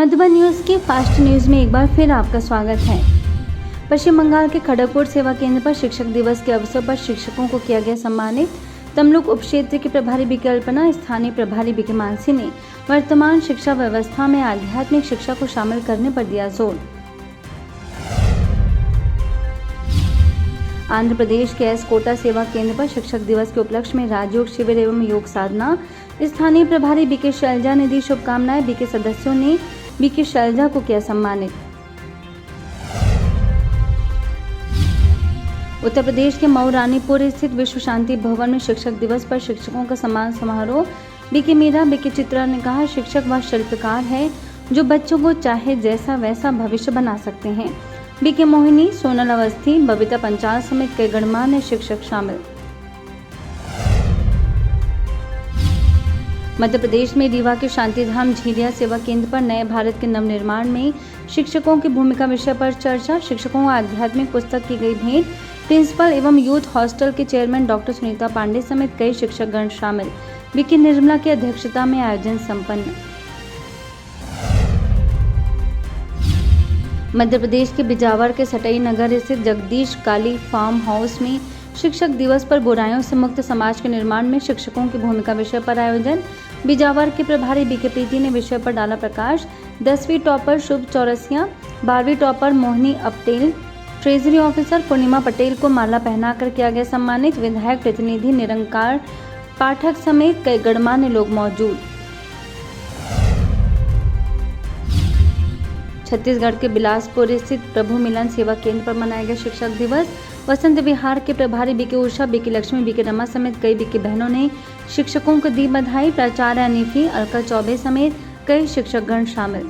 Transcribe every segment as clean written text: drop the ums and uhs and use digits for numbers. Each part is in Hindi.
मधुबन न्यूज़ की फास्ट न्यूज़ में एक बार फिर आपका स्वागत है। पश्चिम बंगाल के खड़गपुर सेवा केंद्र पर शिक्षक दिवस के अवसर पर शिक्षकों को किया गया सम्मानित। तमलुक उपक्षेत्र के प्रभारी विकल्पना स्थानीय प्रभारी बीके मानसी ने वर्तमान शिक्षा व्यवस्था में आध्यात्मिक शिक्षा को शामिल करने पर दिया जोर। आंध्र प्रदेश के एस कोटा सेवा केंद्र पर शिक्षक दिवस के उपलक्ष्य में राजयोग शिविर एवं योग साधना। स्थानीय प्रभारी बीके शैलजा ने दी शुभकामनाएं। बीके सदस्यों ने बीके शैलजा को किया सम्मानित। उत्तर प्रदेश के मऊ रानीपुर स्थित विश्व शांति भवन में शिक्षक दिवस पर शिक्षकों का सम्मान समारोह। बीके मीरा बीके चित्रा ने कहा, शिक्षक वह शिल्पकार है जो बच्चों को चाहे जैसा वैसा भविष्य बना सकते हैं। बीके मोहिनी, सोनल अवस्थी, बबीता पंचाल समेत कई गणमान्य शिक्षक शामिल। मध्य प्रदेश में रीवा के शांतिधाम झीलिया सेवा केंद्र पर नए भारत के नवनिर्माण में शिक्षकों की भूमिका विषय पर चर्चा। शिक्षकों को आध्यात्मिक पुस्तक की गई भेंट। प्रिंसिपल एवं यूथ हॉस्टल के चेयरमैन डॉक्टर सुनीता पांडे समेत कई शिक्षकगण शामिल। बीके निर्मला की अध्यक्षता में आयोजन संपन्न। मध्य प्रदेश के बिजावर के सटई नगर स्थित जगदीश काली फार्म हाउस में शिक्षक दिवस पर बुराइयों से मुक्त समाज के निर्माण में शिक्षकों की भूमिका विषय पर आयोजन। बिजावर के प्रभारी बीके प्रीति ने विषय पर डाला प्रकाश। 10वीं टॉपर शुभ चौरसिया, 12वीं टॉपर मोहिनी अपटेल, ट्रेजरी ऑफिसर पूर्णिमा पटेल को माला पहनाकर किया गया सम्मानित। विधायक प्रतिनिधि निरंकार पाठक समेत कई गणमान्य लोग मौजूद। छत्तीसगढ़ के बिलासपुर स्थित प्रभु मिलन सेवा केंद्र पर मनाया गया शिक्षक दिवस। वसंत विहार के प्रभारी BK Usha, BK Lakshmi, BK Rama समेत कई बीके बहनों ने शिक्षकों को दी बधाई। प्राचार्य अनीफी, अलका चौबे समेत कई शिक्षकगण शामिल।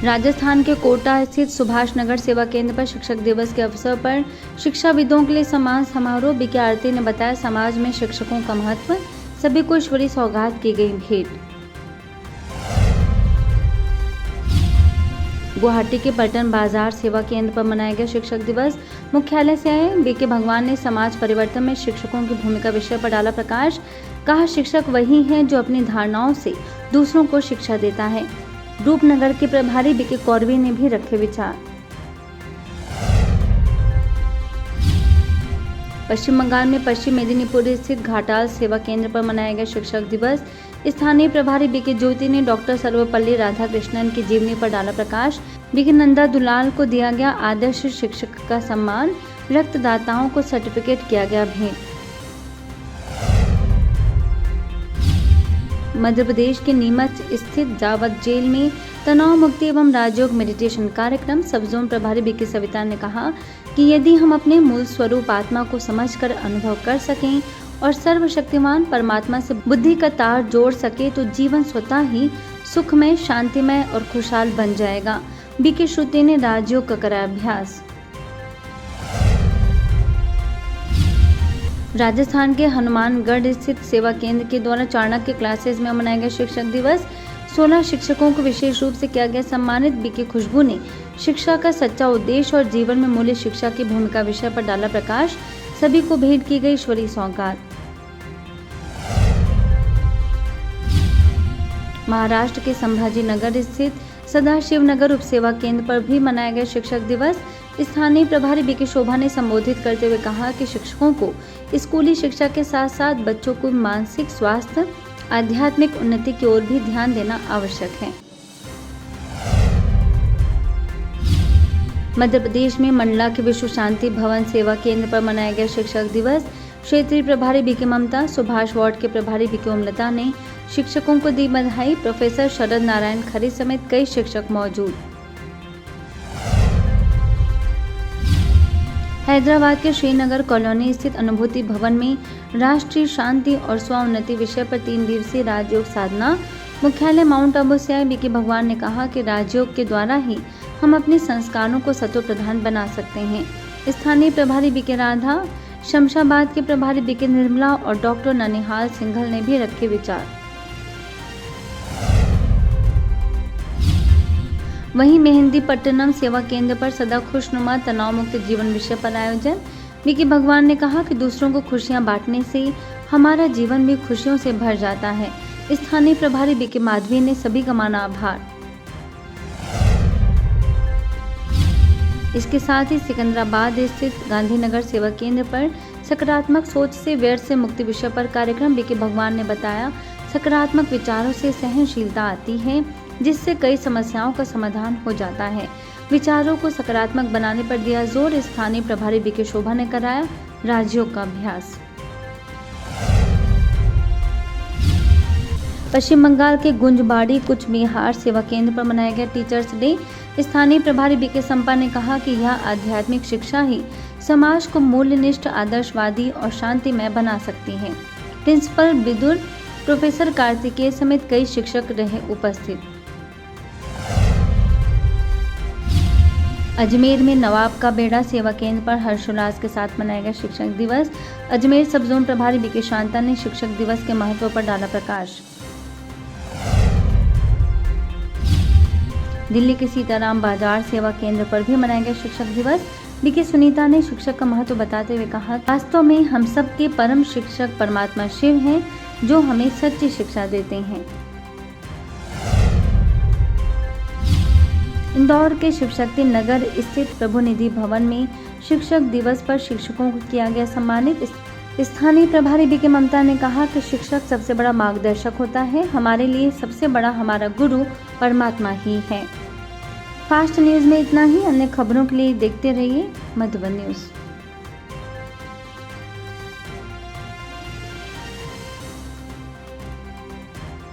राजस्थान के कोटा स्थित सुभाष नगर सेवा केंद्र पर शिक्षक दिवस के अवसर पर शिक्षाविदों के लिए सम्मान समारोह। बीके आरती ने बताया, समाज में शिक्षकों का महत्व, सभी को ईश्वरीय सौगात की गई भेंट। गुवाहाटी के पलटन बाजार सेवा केंद्र पर मनाया गया शिक्षक दिवस। मुख्यालय से आए बीके भगवान ने समाज परिवर्तन में शिक्षकों की भूमिका विषय पर डाला प्रकाश। कहा, शिक्षक वही है जो अपनी धारणाओं से दूसरों को शिक्षा देता है। रूपनगर के प्रभारी बीके कौरवी ने भी रखे विचार। पश्चिम बंगाल में पश्चिम मेदिनीपुर स्थित घाटाल सेवा केंद्र पर मनाया गया शिक्षक दिवस। स्थानीय प्रभारी बीके ज्योति ने डॉक्टर सर्वपल्ली राधाकृष्णन की जीवनी पर डाला प्रकाश। बीके नंदा दुलाल को दिया गया आदर्श शिक्षक का सम्मान। रक्तदाताओं को सर्टिफिकेट किया गया भेंट। मध्य प्रदेश के नीमच स्थित जावद जेल में तनाव मुक्ति एवं राजयोग मेडिटेशन कार्यक्रम। सब जोन प्रभारी बीके सविता ने कहा कि यदि हम अपने मूल स्वरूप आत्मा को समझकर अनुभव कर सकें और सर्वशक्तिमान परमात्मा से बुद्धि का तार जोड़ सके तो जीवन स्वतः ही सुखमय, शांतिमय और खुशहाल बन जाएगा। बीके श्रुति ने राजयोग का करा अभ्यास। राजस्थान के हनुमानगढ़ स्थित सेवा केंद्र के द्वारा चाणक्य क्लासेस में मनाया गया शिक्षक दिवस। 16 शिक्षकों को विशेष रूप से किया गया सम्मानित। बीके खुशबू ने शिक्षा का सच्चा उद्देश्य और जीवन में मूल्य शिक्षा की भूमिका विषय पर डाला प्रकाश। सभी को भेंट की गई ईश्वरीय सौगात। महाराष्ट्र के संभाजी नगर स्थित सदाशिव नगर उपसेवा केंद्र पर भी मनाया गया शिक्षक दिवस। स्थानीय प्रभारी बीके शोभा ने संबोधित करते हुए कहा कि शिक्षकों को स्कूली शिक्षा के साथ साथ बच्चों को मानसिक स्वास्थ्य, आध्यात्मिक उन्नति की ओर भी ध्यान देना आवश्यक है। मध्य प्रदेश में मंडला के विश्व शांति भवन सेवा केंद्र पर मनाया गया शिक्षक दिवस। क्षेत्रीय प्रभारी बीके ममता, सुभाष वार्ड के प्रभारी बीके ओमलता ने शिक्षकों को दी बधाई। प्रोफेसर शरद नारायण खरे समेत कई शिक्षक मौजूद। हैदराबाद के श्रीनगर कॉलोनी स्थित अनुभूति भवन में राष्ट्रीय शांति और स्वोन्नति विषय पर 3 दिवसीय राजयोग साधना। मुख्यालय माउंट आबू से आए बीके भगवान ने कहा कि राजयोग के द्वारा ही हम अपने संस्कारों को सत्व प्रधान बना सकते हैं। स्थानीय प्रभारी बीके राधा, शमशाबाद के प्रभारी बीके निर्मला और डॉक्टर ननिहाल सिंघल ने भी रखे विचार। वहीं मेहंदीपट्टनम सेवा केंद्र पर सदा खुशनुमा तनाव मुक्त जीवन विषय पर आयोजन। बीके भगवान ने कहा कि दूसरों को खुशियां बांटने से हमारा जीवन भी खुशियों से भर जाता है। स्थानीय प्रभारी बीके माधवी ने सभी का माना आभार। इसके साथ ही सिकंदराबाद स्थित गांधीनगर सेवा केंद्र पर सकारात्मक सोच से व्यर्थ से मुक्ति विषय पर कार्यक्रम बीके भगवान ने बताया, सकारात्मक विचारों से सहनशीलता आती है, जिससे कई समस्याओं का समाधान हो जाता है। विचारों को सकारात्मक बनाने पर दिया जोर। स्थानीय प्रभारी बीके शोभा ने कराया राजयोग का अभ्यास। पश्चिम बंगाल के गुंजबाड़ी कुछ बिहार सेवा केंद्र पर मनाया गया टीचर्स डे। स्थानीय प्रभारी बीके संपा ने कहा कि यह आध्यात्मिक शिक्षा ही समाज को मूल्यनिष्ठ, आदर्शवादी और शांतिमय बना सकती है। प्रिंसिपल विदुर प्रोफेसर कार्तिकेय समेत कई शिक्षक रहे उपस्थित। अजमेर में नवाब का बेड़ा सेवा केंद्र पर हर्षोल्लास के साथ मनाया गया शिक्षक दिवस। अजमेर सब जोन प्रभारी बीके शांता ने शिक्षक दिवस के महत्व पर डाला प्रकाश। दिल्ली के सीताराम बाजार सेवा केंद्र पर भी मनाया गया शिक्षक दिवस। बीके सुनीता ने शिक्षक का महत्व बताते हुए कहा, वास्तव में हम सब के परम शिक्षक परमात्मा शिव हैं, जो हमें सच्ची शिक्षा देते हैं। इंदौर के शिवशक्ति नगर स्थित प्रभु निधि भवन में शिक्षक दिवस पर शिक्षकों को किया गया सम्मानित। स्थानीय प्रभारी बीके ममता ने कहा कि शिक्षक सबसे बड़ा मार्गदर्शक होता है। हमारे लिए सबसे बड़ा हमारा गुरु परमात्मा ही है। फास्ट न्यूज में इतना ही। अन्य खबरों के लिए देखते रहिए मधुबन न्यूज।